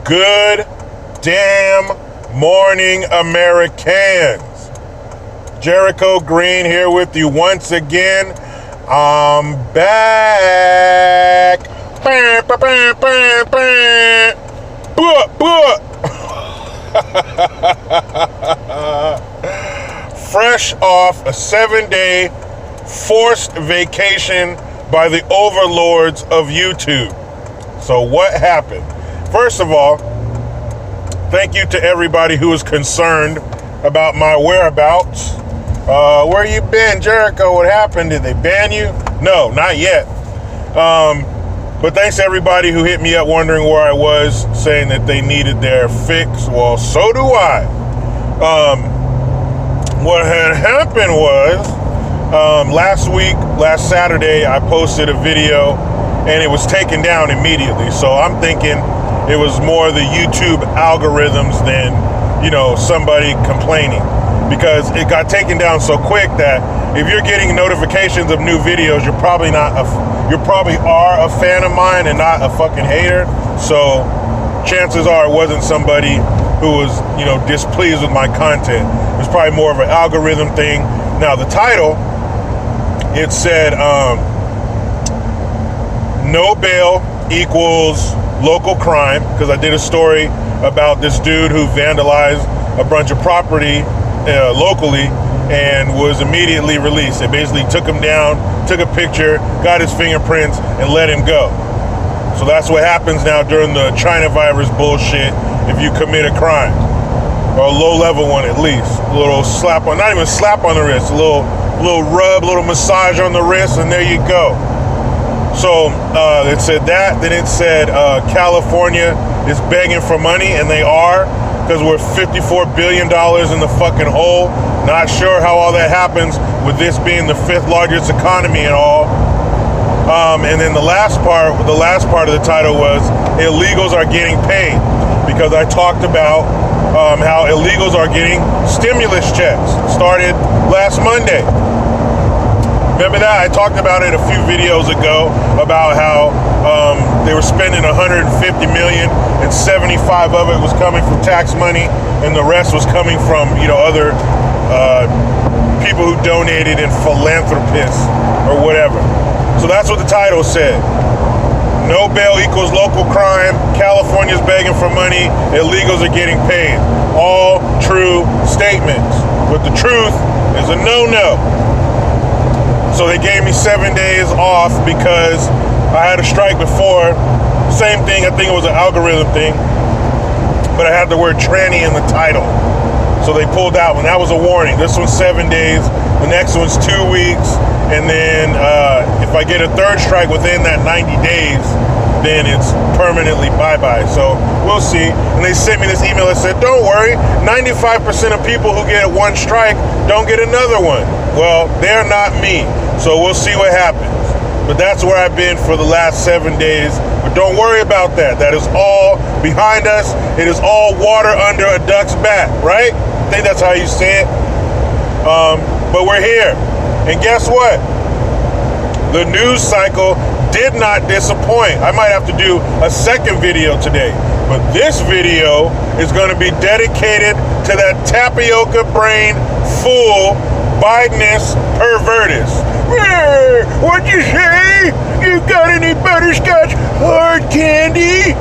Good damn morning, Americans. Jericho Green here with you once again. I'm back. Fresh off a 7-day forced vacation by the overlords of YouTube. So what happened? First of all, thank you to everybody who was concerned about my whereabouts. Where you been, Jericho? What happened? Did they ban you? No, not yet. But thanks to everybody who hit me up wondering where I was, saying that they needed their fix. Well, so do I. What had happened was, last Saturday, I posted a video and it was taken down immediately. So I'm thinking it was more the YouTube algorithms than, somebody complaining, because it got taken down so quick that if you're getting notifications of new videos, you probably are a fan of mine and not a fucking hater. So chances are it wasn't somebody who was, displeased with my content. It was probably more of an algorithm thing. Now the title, it said, no bail equals local crime, because I did a story about this dude who vandalized a bunch of property locally and was immediately released. They basically took him down, took a picture, got his fingerprints, and let him go. So that's what happens now during the China virus bullshit if you commit a crime, or a low-level one at least. A little slap on, not even slap on the wrist, a little rub, a little massage on the wrist, and there you go. So it said that. Then it said California is begging for money, and they are, because we're $54 billion in the fucking hole. Not sure how all that happens with this being the 5th largest economy and all. And then the last part of the title was illegals are getting paid, because I talked about how illegals are getting stimulus checks. Started last Monday. Remember that? I talked about it a few videos ago about how they were spending $150 million and 75 of it was coming from tax money, and the rest was coming from other people who donated and philanthropists or whatever. So that's what the title said. No bail equals local crime. California's begging for money. Illegals are getting paid. All true statements. But the truth is a no-no. So they gave me 7 days off because I had a strike before. Same thing, I think it was an algorithm thing. But I had the word tranny in the title. So they pulled that one. That was a warning. This one's 7 days. The next one's 2 weeks. And then if I get a third strike within that 90 days, then it's permanently bye-bye. So we'll see. And they sent me this email that said, don't worry, 95% of people who get one strike don't get another one. Well, they're not me. So we'll see what happens. But that's where I've been for the last 7 days. But don't worry about that. That is all behind us. It is all water under a duck's back, right? I think that's how you say it. But we're here. And guess what? The news cycle did not disappoint. I might have to do a second video today. But this video is going to be dedicated to that tapioca brain fool, Bidenist pervertist. What'd you say? You got any butterscotch hard candy?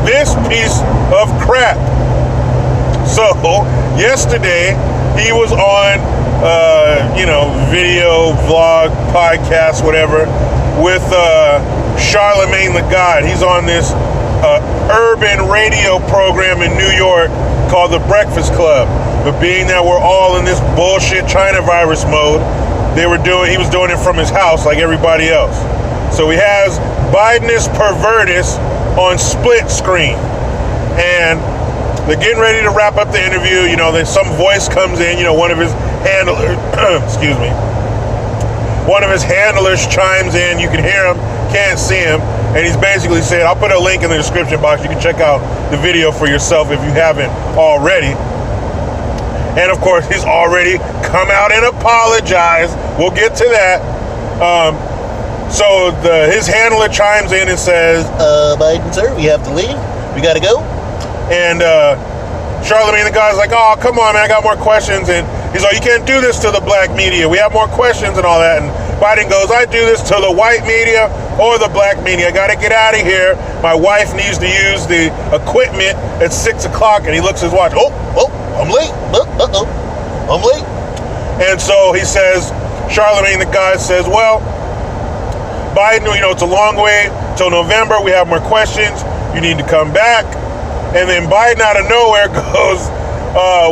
This piece of crap. So, yesterday, he was on, video, vlog, podcast, whatever, with Charlemagne the God. He's on this urban radio program in New York called The Breakfast Club. But being that we're all in this bullshit China virus mode, he was doing it from his house like everybody else. So he has Bidenist pervertist on split screen. And they're getting ready to wrap up the interview. Some voice comes in, one of his handlers, excuse me. One of his handlers chimes in. You can hear him, can't see him. And he's basically saying, I'll put a link in the description box. You can check out the video for yourself if you haven't already. And of course, he's already come out and apologized. We'll get to that. So his handler chimes in and says, Biden, sir, we have to leave. We gotta go? And Charlemagne the guy's like, oh, come on, man, I got more questions. And he's like, you can't do this to the black media. We have more questions and all that. And Biden goes, I do this to the white media or the black media. I got to get out of here. My wife needs to use the equipment at 6 o'clock. And he looks at his watch. Oh, I'm late. I'm late. And so he says, Charlemagne the guy says, well, Biden, it's a long way till November. We have more questions. You need to come back. And then Biden out of nowhere goes,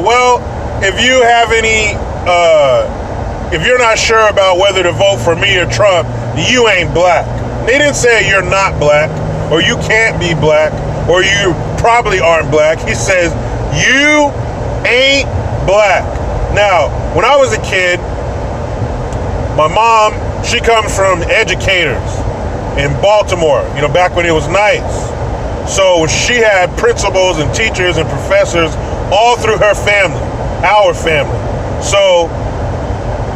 well, if you have any, if you're not sure about whether to vote for me or Trump, you ain't black. They didn't say you're not black, or you can't be black, or you probably aren't black. He says, you ain't black. Now, when I was a kid, my mom, she comes from educators in Baltimore, back when it was nice. So she had principals and teachers and professors all through her family, our family. So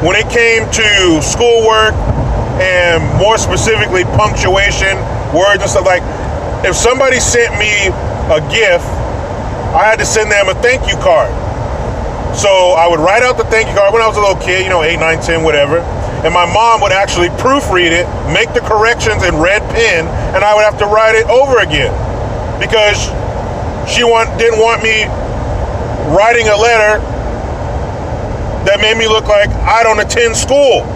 when it came to schoolwork and more specifically punctuation, words and stuff, like if somebody sent me a gift, I had to send them a thank you card. So I would write out the thank you card when I was a little kid, 8, 9, 10, whatever. And my mom would actually proofread it, make the corrections in red pen, and I would have to write it over again. Because she didn't want me writing a letter that made me look like I don't attend school.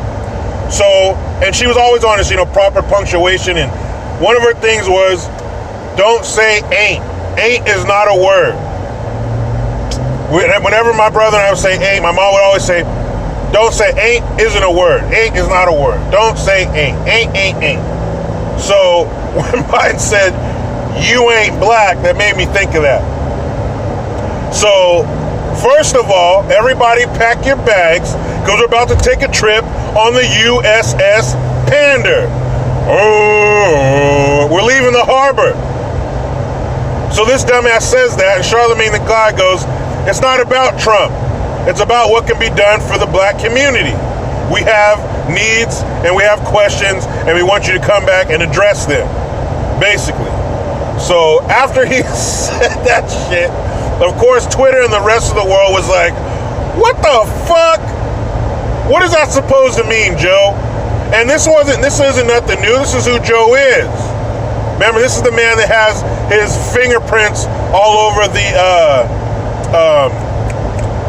So, and she was always on this, proper punctuation. And one of her things was, don't say ain't. Ain't is not a word. Whenever my brother and I would say ain't, my mom would always say, don't say ain't isn't a word. Ain't is not a word. Don't say ain't. Ain't. So when Biden said, you ain't black, that made me think of that. So, first of all, everybody pack your bags, because we're about to take a trip on the USS Pander. Oh, we're leaving the harbor. So this dumbass says that, and Charlemagne the guy goes, it's not about Trump. It's about what can be done for the black community. We have needs, and we have questions, and we want you to come back and address them, basically. So after he said that shit, of course, Twitter and the rest of the world was like, what the fuck? What is that supposed to mean, Joe? And this isn't nothing new. This is who Joe is. Remember, this is the man that has his fingerprints all over the,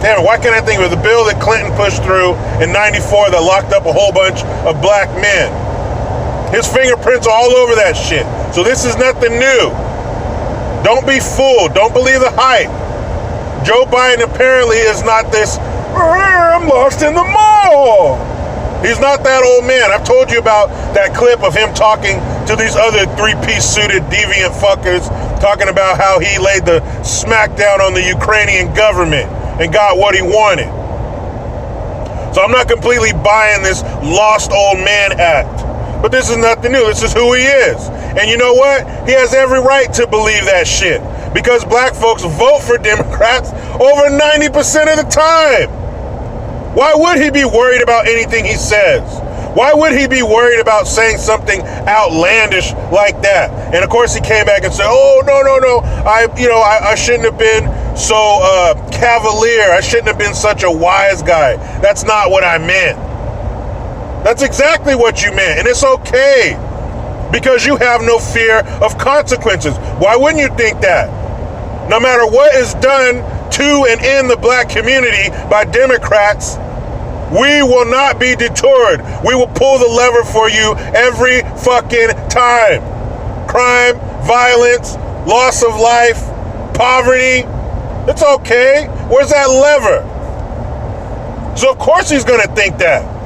damn it, why can't I think of it? The bill that Clinton pushed through in 94 that locked up a whole bunch of black men. His fingerprints are all over that shit. So this is nothing new. Don't be fooled. Don't believe the hype. Joe Biden apparently is not this, I'm lost in the mall. He's not that old man. I've told you about that clip of him talking to these other three-piece suited deviant fuckers, talking about how he laid the smackdown on the Ukrainian government and got what he wanted. So I'm not completely buying this lost old man act. But this is nothing new. This is who he is. And you know what? He has every right to believe that shit. Because black folks vote for Democrats over 90% of the time. Why would he be worried about anything he says? Why would he be worried about saying something outlandish like that? And of course he came back and said, oh, no. I shouldn't have been so cavalier. I shouldn't have been such a wise guy. That's not what I meant. That's exactly what you meant, and it's okay, because you have no fear of consequences. Why wouldn't you think that? No matter what is done to and in the black community by Democrats, we will not be deterred. We will pull the lever for you every fucking time. Crime, violence, loss of life, poverty, it's okay. Where's that lever? So of course he's gonna think that.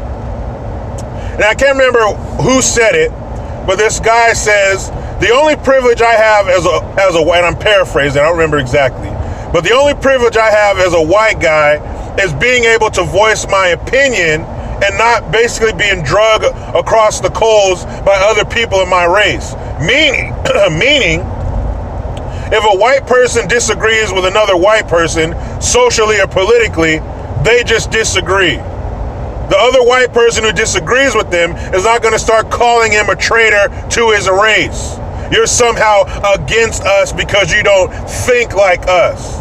And I can't remember who said it, but this guy says, the only privilege I have as a white, and I'm paraphrasing, I don't remember exactly, but the only privilege I have as a white guy is being able to voice my opinion and not basically being drugged across the coals by other people in my race. Meaning, if a white person disagrees with another white person, socially or politically, they just disagree. The other white person who disagrees with them is not going to start calling him a traitor to his race. you're somehow against us because you don't think like us.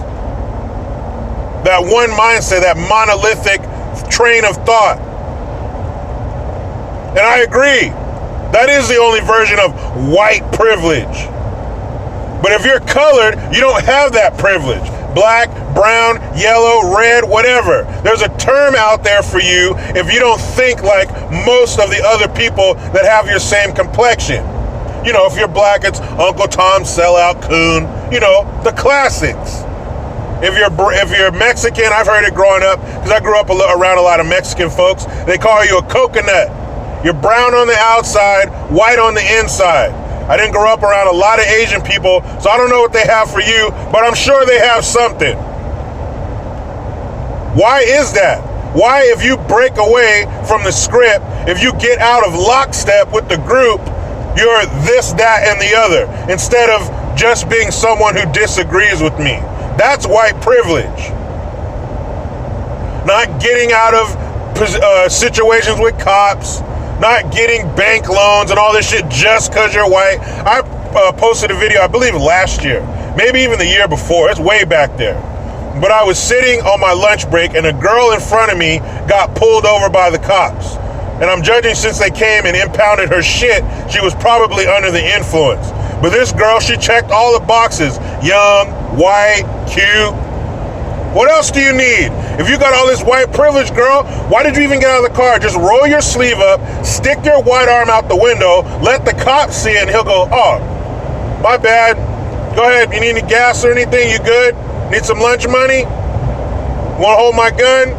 That one mindset, that monolithic train of thought. And I agree. That is the only version of white privilege. But if you're colored, you don't have that privilege. Black, brown, yellow, red, whatever. There's a term out there for you if you don't think like most of the other people that have your same complexion. You know, if you're black, it's Uncle Tom, Sellout, Coon, you know, the classics. If you're Mexican, I've heard it growing up, because I grew up around a lot of Mexican folks, they call you a coconut. You're brown on the outside, white on the inside. I didn't grow up around a lot of Asian people, so I don't know what they have for you, but I'm sure they have something. Why is that? Why, if you break away from the script, if you get out of lockstep with the group, you're this, that, and the other, instead of just being someone who disagrees with me? That's white privilege. Not getting out of situations with cops, not getting bank loans and all this shit just because you're white. I posted a video, I believe last year, maybe even the year before. It's way back there. But I was sitting on my lunch break and a girl in front of me got pulled over by the cops. And I'm judging since they came and impounded her shit, she was probably under the influence. But this girl, she checked all the boxes. Young, white, cute. What else do you need? If you got all this white privilege, girl, why did you even get out of the car? Just roll your sleeve up, stick your white arm out the window, let the cop see it, and he'll go, oh, my bad. Go ahead, you need any gas or anything? You good? Need some lunch money? Want to hold my gun?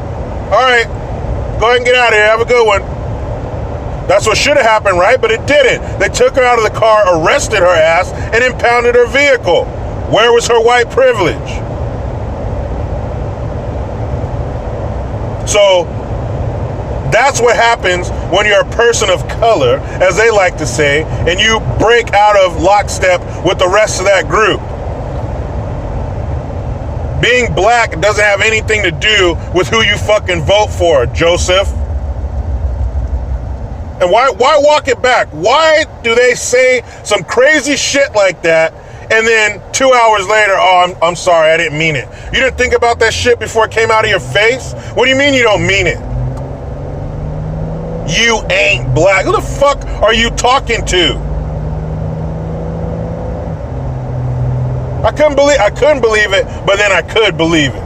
All right, go ahead and get out of here. Have a good one. That's what should have happened, right? But it didn't. They took her out of the car, arrested her ass, and impounded her vehicle. Where was her white privilege? So that's what happens when you're a person of color, as they like to say, and you break out of lockstep with the rest of that group. Being black doesn't have anything to do with who you fucking vote for, Joseph. And why walk it back? Why do they say some crazy shit like that and then 2 hours later, oh, I'm sorry, I didn't mean it? You didn't think about that shit before it came out of your face? What do you mean you don't mean it? You ain't black. Who the fuck are you talking to? I couldn't believe it, but then I could believe it.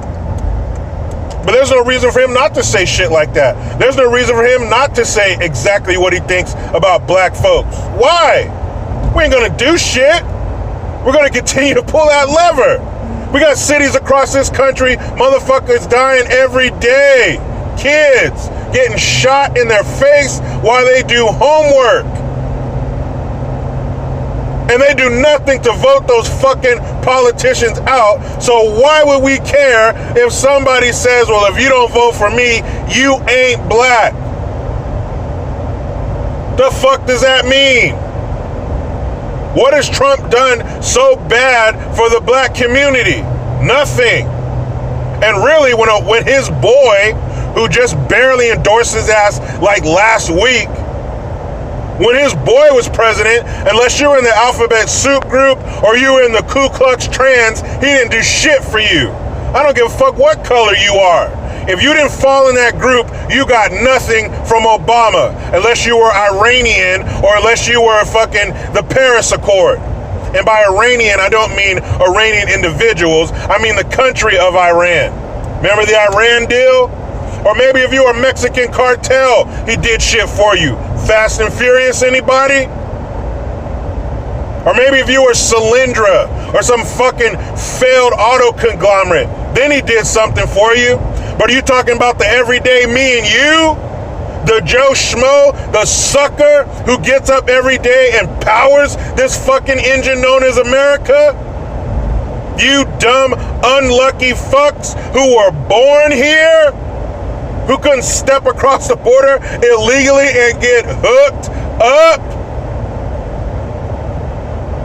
But there's no reason for him not to say shit like that. There's no reason for him not to say exactly what he thinks about black folks. Why? We ain't gonna do shit. We're gonna continue to pull that lever. We got cities across this country, motherfuckers dying every day. Kids getting shot in their face while they do homework. And they do nothing to vote those fucking politicians out. So why would we care if somebody says, well, if you don't vote for me, you ain't black? The fuck does that mean? What has Trump done so bad for the black community? Nothing. And really, when his boy, who just barely endorsed his ass like last week, when his boy was president, unless you were in the alphabet soup group or you were in the Ku Klux Klans, he didn't do shit for you. I don't give a fuck what color you are. If you didn't fall in that group, you got nothing from Obama, unless you were Iranian or unless you were fucking the Paris Accord. And by Iranian, I don't mean Iranian individuals, I mean the country of Iran. Remember the Iran deal? Or maybe if you were a Mexican cartel, he did shit for you. Fast and Furious, anybody? Or maybe if you were Solyndra or some fucking failed auto conglomerate, then he did something for you. But are you talking about the everyday me and you? The Joe Schmo, the sucker who gets up every day and powers this fucking engine known as America? You dumb, unlucky fucks who were born here, who couldn't step across the border illegally and get hooked up?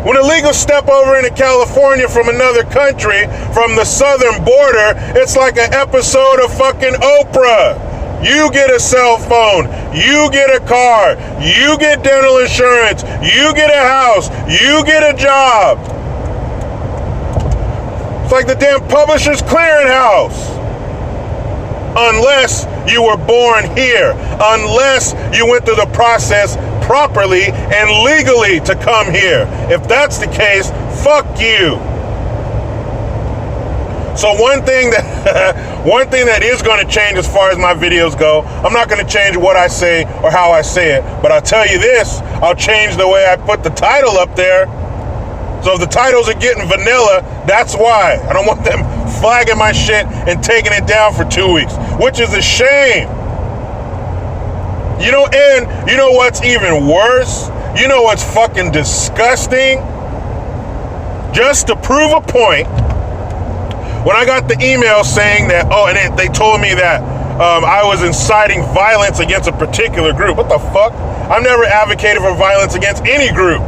When illegals step over into California from another country, from the southern border, it's like an episode of fucking Oprah. You get a cell phone. You get a car. You get dental insurance. You get a house. You get a job. It's like the damn Publishers Clearinghouse. Unless you were born here. Unless you went through the process properly and legally to come here. If that's the case, fuck you. So one thing that is going to change as far as my videos go, I'm not going to change what I say or how I say it, but I'll tell you this, I'll change the way I put the title up there. So if the titles are getting vanilla, that's why. I don't want them flagging my shit and taking it down for 2 weeks, which is a shame. You know, and you know what's even worse? You know what's fucking disgusting? Just to prove a point, when I got the email saying that, and they told me that I was inciting violence against a particular group. What the fuck? I've never advocated for violence against any group.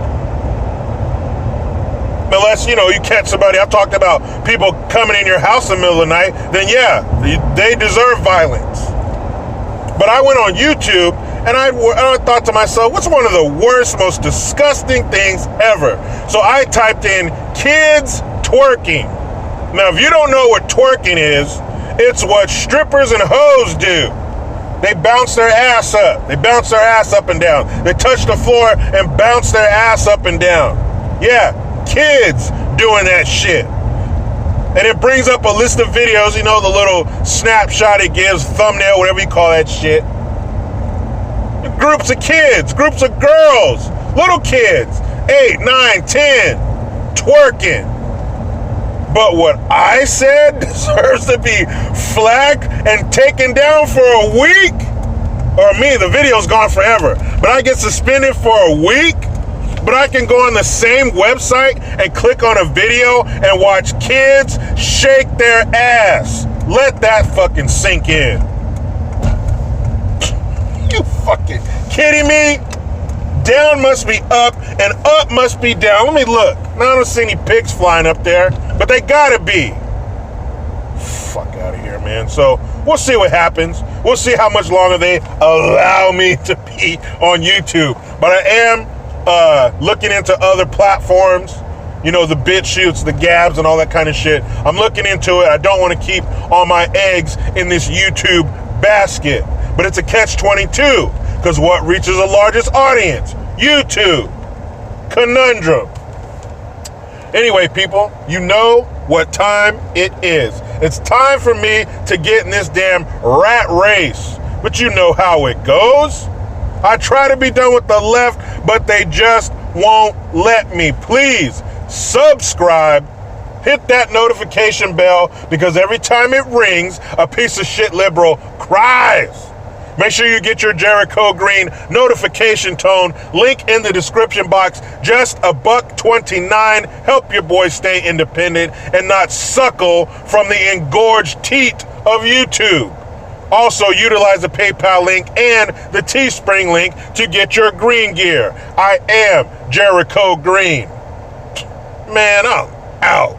Unless, you catch somebody. I've talked about people coming in your house in the middle of the night, then yeah, they deserve violence. But I went on YouTube and I thought to myself, what's one of the worst, most disgusting things ever? So I typed in kids twerking. Now, if you don't know what twerking is, it's what strippers and hoes do. They bounce their ass up. They bounce their ass up and down. They touch the floor and bounce their ass up and down. Yeah, kids doing that shit. And it brings up a list of videos, the little snapshot it gives, thumbnail, whatever you call that shit. Groups of kids, groups of girls, little kids, 8, 9, 10, twerking. But what I said deserves to be flagged and taken down for a week? Or me, the video's gone forever. But I get suspended for a week? But I can go on the same website and click on a video and watch kids shake their ass. Let that fucking sink in. You fucking kidding me? Down must be up and up must be down. Let me look. Now I don't see any pigs flying up there, but they gotta be. Fuck out of here, man. So we'll see what happens. We'll see how much longer they allow me to be on YouTube. But I am looking into other platforms, the BitChutes, the Gabs, and all that kind of shit. I'm looking into it. I don't want to keep all my eggs in this YouTube basket. But it's a catch-22, because what reaches the largest audience? YouTube. Conundrum. Anyway, people, you know what time it is. It's time for me to get in this damn rat race. But you know how it goes. I try to be done with the left, but they just won't let me. Please subscribe, hit that notification bell, because every time it rings, a piece of shit liberal cries. Make sure you get your Jericho Green notification tone. Link in the description box. Just $1.29. Help your boy stay independent and not suckle from the engorged teat of YouTube. Also, utilize the PayPal link and the Teespring link to get your green gear. I am Jericho Green. Man, I'm out.